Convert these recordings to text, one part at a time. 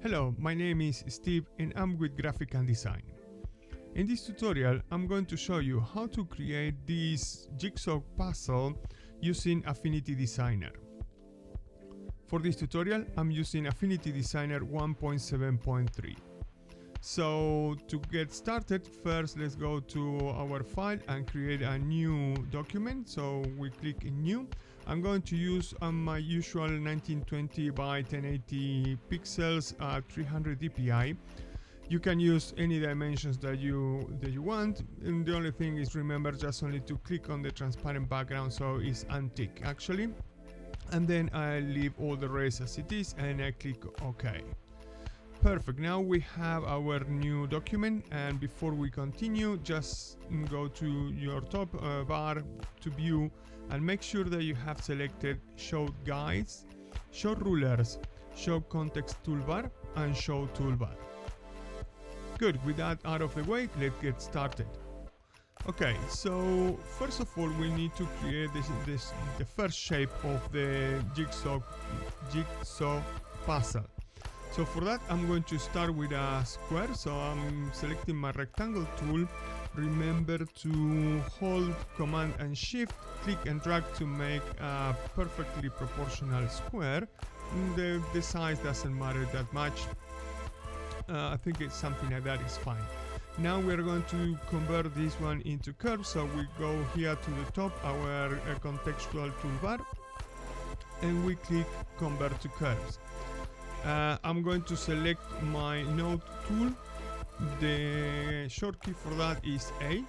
Hello, my name is Steve and I'm with Graphic&Design. In this tutorial, I'm going to show you how to create this jigsaw puzzle using Affinity Designer. For this tutorial, I'm using Affinity Designer 1.7.3. So to get started, first let's go to our file and create a new document. So we click in new. I'm going to use my usual 1920 by 1080 pixels at 300 dpi. You can use any dimensions that you want, and the only thing is remember just only to click on the transparent background, so it's antique actually, and then I leave all the rest as it is and I click OK. Perfect. Now we have our new document, and before we continue, just go to your top bar to view and make sure that you have selected Show Guides, Show Rulers, Show Context Toolbar, and Show Toolbar. Good. With that out of the way, let's get started. Okay, so first of all we need to create the first shape of the jigsaw puzzle. So for that I'm going to start with a square, so I'm selecting my rectangle tool. Remember to hold Command and Shift, click and drag to make a perfectly proportional square. The size doesn't matter that much. I think it's something like that is fine. Now we're going to convert this one into curves, so we go here to the top, our contextual toolbar, and we click Convert to Curves. I'm going to select my node tool. The short key for that is A,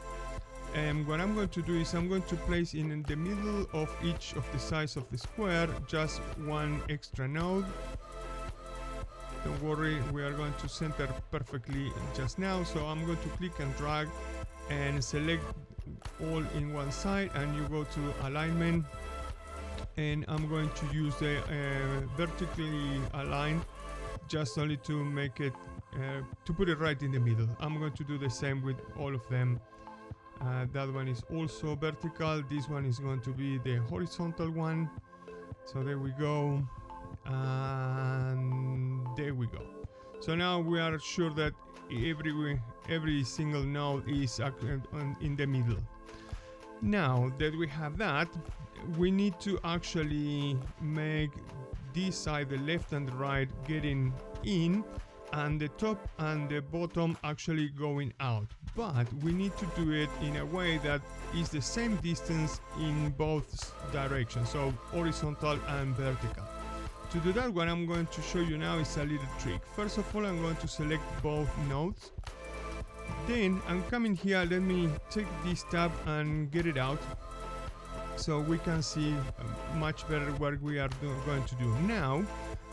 and what I'm going to do is I'm going to place in the middle of each of the sides of the square just one extra node. Don't worry, we are going to center perfectly just now, so I'm going to click and drag and select all in one side, and you go to alignment, and I'm going to use the vertically aligned just only to make it to put it right in the middle. I'm going to do the same with all of them. That one is also vertical, this one is going to be the horizontal one, so there we go, and there we go. So now we are sure that every single node is in the middle. Now that we have that, we need to actually make this side, the left and the right, getting in, and the top and the bottom actually going out. But we need to do it in a way that is the same distance in both directions, so horizontal and vertical. To do that, what I'm going to show you now is a little trick. First of all, I'm going to select both nodes. Then I'm coming here, let me take this tab and get it out, so we can see much better what we are going to do. Now,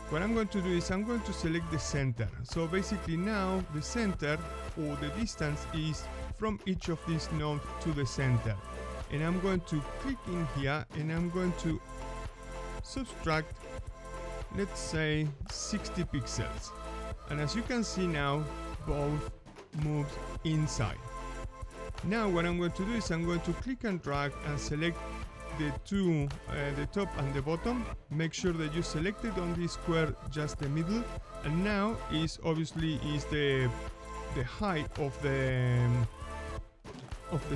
what I'm going to do is I'm going to select the center. So basically now the center, or the distance, is from each of these nodes to the center. And I'm going to click in here and I'm going to subtract, let's say 60 pixels. And as you can see now, both moves inside. Now what I'm going to do is I'm going to click and drag and select the two, the top and the bottom. Make sure that you selected on this square just the middle, and now is obviously is the height of the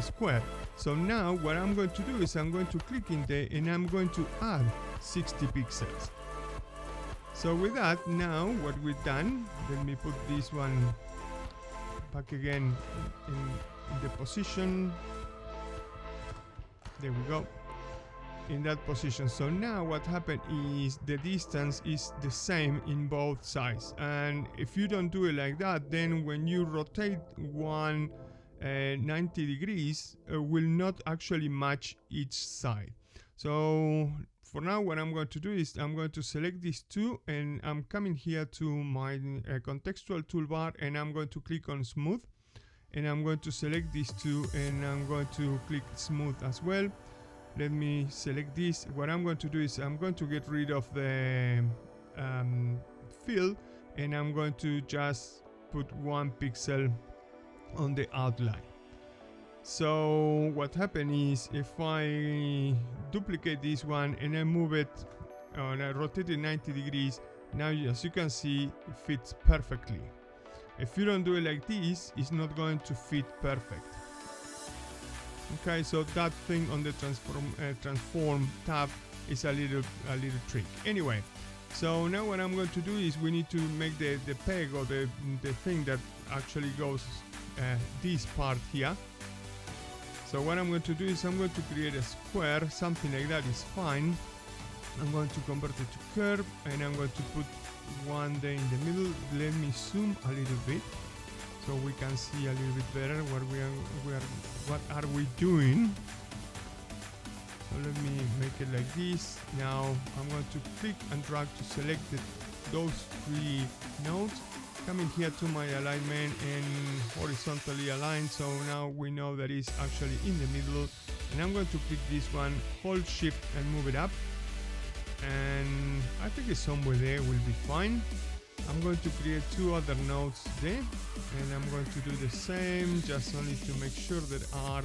square. So now what I'm going to do is I'm going to click in there and I'm going to add 60 pixels. So with that, now what we've done, let me put this one back again in the position. There we go, in that position. So now what happened is the distance is the same in both sides, and if you don't do it like that, then when you rotate one 90 degrees will not actually match each side. So for now what I'm going to do is I'm going to select these two, and I'm coming here to my contextual toolbar, and I'm going to click on smooth, and I'm going to select these two, and I'm going to click smooth as well. Let me select this. What I'm going to do is I'm going to get rid of the fill, and I'm going to just put 1 pixel on the outline. So what happened is, if I duplicate this one and I move it and I rotate it 90 degrees, Now, as you can see, it fits perfectly. If you don't do it like this, it's not going to fit perfect. Okay, so that thing on the transform tab is a little trick. Anyway, so now what I'm going to do is we need to make the peg, or the thing that actually goes this part here. So what I'm going to do is I'm going to create a square, something like that is fine. I'm going to convert it to curve, and I'm going to put one there in the middle. Let me zoom a little bit so we can see a little bit better what are we doing. So let me make it like this. Now I'm going to click and drag to select those 3 nodes, coming here to my alignment and horizontally aligned. So now we know that it's actually in the middle, and I'm going to click this one, hold shift and move it up, and I think it's somewhere there will be fine. I'm going to create 2 other nodes there, and I'm going to do the same, just only to make sure that are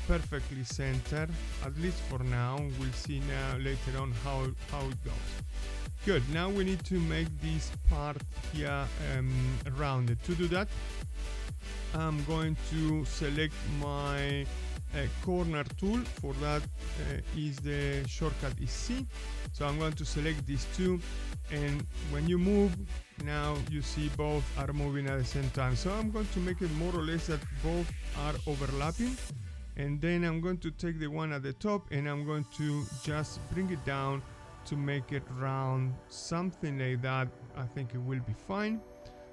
perfectly centered, at least for now. We'll see now later on how it goes. Good. Now we need to make this part here rounded. To do that, I'm going to select my corner tool. For that is the shortcut is C. So I'm going to select these 2, and when you move, now you see both are moving at the same time. So I'm going to make it more or less that both are overlapping, and then I'm going to take the one at the top and I'm going to just bring it down to make it round, something like that. I think it will be fine.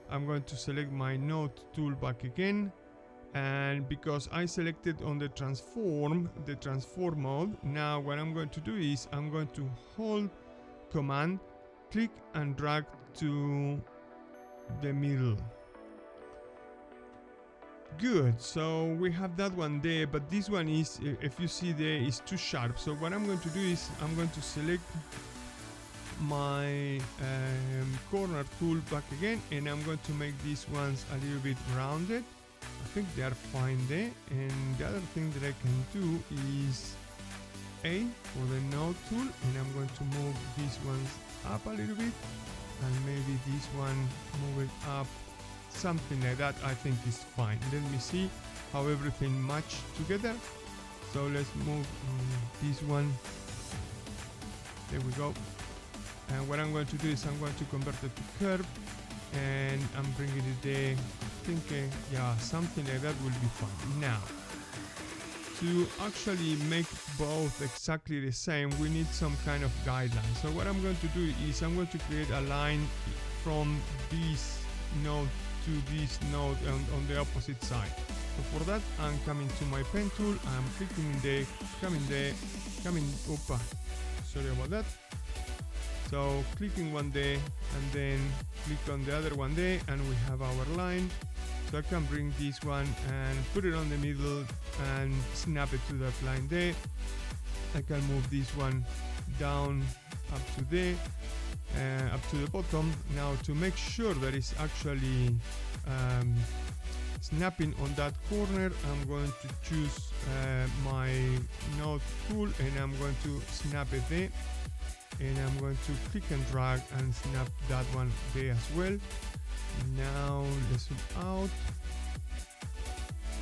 I'm going to select my node tool back again, and because I selected on the transform mode, now what I'm going to do is I'm going to hold command, click and drag to the middle. Good. So we have that one there, but this one is, if you see there, is too sharp. So what I'm going to do is I'm going to select my corner tool back again, and I'm going to make these ones a little bit rounded. I think they are fine there. And the other thing that I can do is A for the node tool, and I'm going to move these ones up a little bit, and maybe this one move it up, something like that. I think is fine. Let me see how everything match together. So let's move this one. There we go. And what I'm going to do is I'm going to convert it to curve, and I'm bringing it there. Thinking, yeah, something like that will be fine. Now, to actually make both exactly the same, we need some kind of guideline. So what I'm going to do is I'm going to create a line from this node to this node on the opposite side. So for that, I'm coming to my pen tool, I'm clicking in there, sorry about that. So clicking one there, and then click on the other one there, and we have our line. So I can bring this one and put it on the middle and snap it to that line there. I can move this one down up to there, up to the bottom. Now to make sure that it's actually snapping on that corner, I'm going to choose my node tool, and I'm going to snap it there. And I'm going to click and drag and snap that one there as well. Now let's zoom out,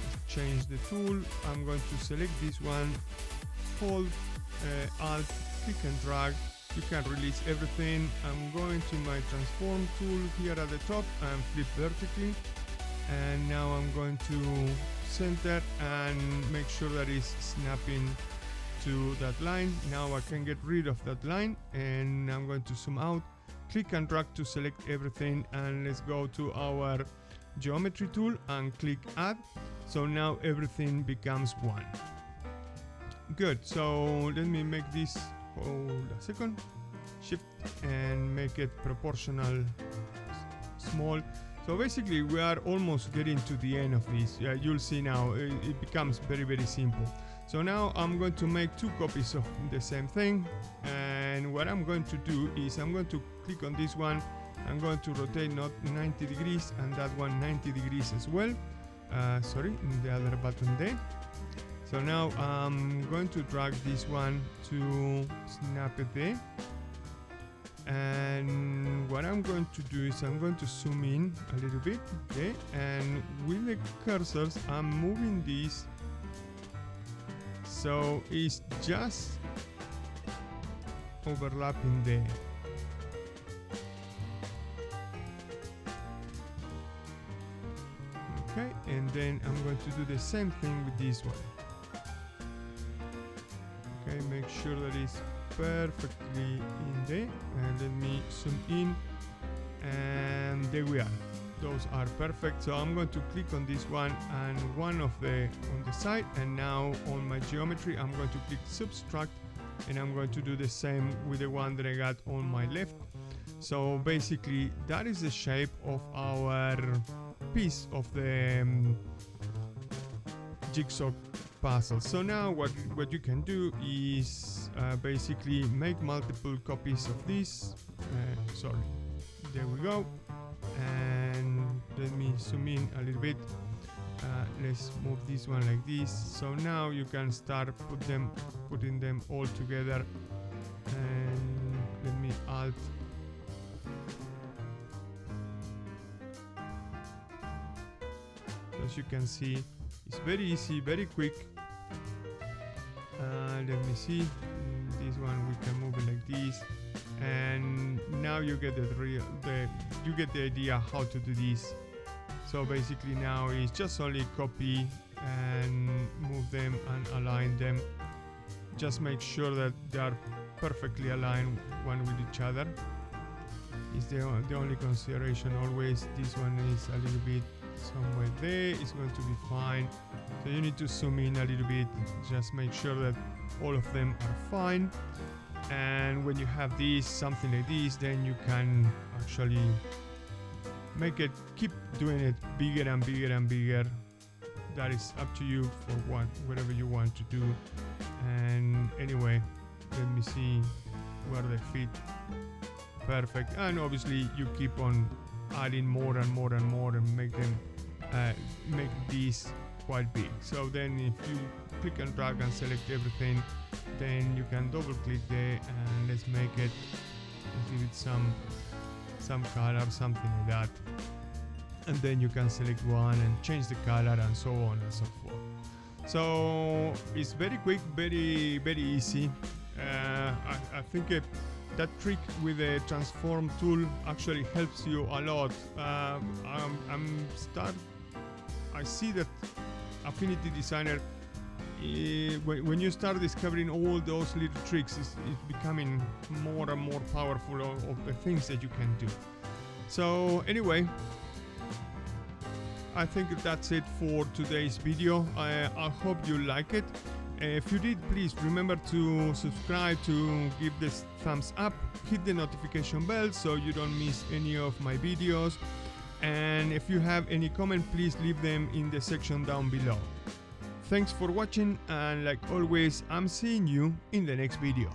let's change the tool. I'm going to select this one, hold Alt, click and drag. You can release everything. I'm going to my transform tool here at the top and flip vertically, and now I'm going to center and make sure that it's snapping to that line. Now I can get rid of that line, and I'm going to zoom out, click and drag to select everything, and let's go to our geometry tool and click add. So now everything becomes one. Good. So let me make this, hold a second, shift and make it proportional small. So basically we are almost getting to the end of this. You'll see now it becomes very, very simple. So now I'm going to make 2 copies of the same thing, and what I'm going to do is I'm going to click on this one. I'm going to rotate not 90 degrees and that one 90 degrees as well. Sorry, the other button there. So now I'm going to drag this one to snap it there. And what I'm going to do is I'm going to zoom in a little bit, okay, and with the cursors I'm moving this so it's just overlapping there. Okay, and then I'm going to do the same thing with this one. Okay, make sure that it's perfectly in there, and let me zoom in, and there we are. Those are perfect. So I'm going to click on this one and one of the on the side, and now on my geometry I'm going to click subtract, and I'm going to do the same with the one that I got on my left. So basically that is the shape of our piece of the jigsaw puzzle. So now what you can do is basically make multiple copies of this. Sorry, there we go. And let me zoom in a little bit. Let's move this one like this. So now you can start putting them all together. And let me alt. As you can see, it's very easy, very quick. Let me see. This one we can move it like this, and now you get you get the idea how to do this. So basically now it's just only copy and move them and align them. Just make sure that they are perfectly aligned one with each other. Is the only consideration. Always this one is a little bit somewhere there. It's going to be fine. So you need to zoom in a little bit. Just make sure that all of them are fine. And when you have this, something like this, then you can actually make it, keep doing it bigger and bigger and bigger. That is up to you for whatever you want to do. And anyway, let me see where they fit. Perfect. And obviously you keep on adding more and more and more and make them make these quite big. So then if you click and drag and select everything, then you can double click there and let's make it, let's give it some color, something like that, and then you can select one and change the color and so on and so forth. So it's very quick, very easy. I think that trick with the transform tool actually helps you a lot. I see that Affinity Designer, when you start discovering all those little tricks, it's becoming more and more powerful of the things that you can do. So anyway, I think that's it for today's video. I hope you like it. If you did, please remember to subscribe, to give this thumbs up, hit the notification bell so you don't miss any of my videos. And if you have any comment, please leave them in the section down below. Thanks for watching, and like always, I'm seeing you in the next video.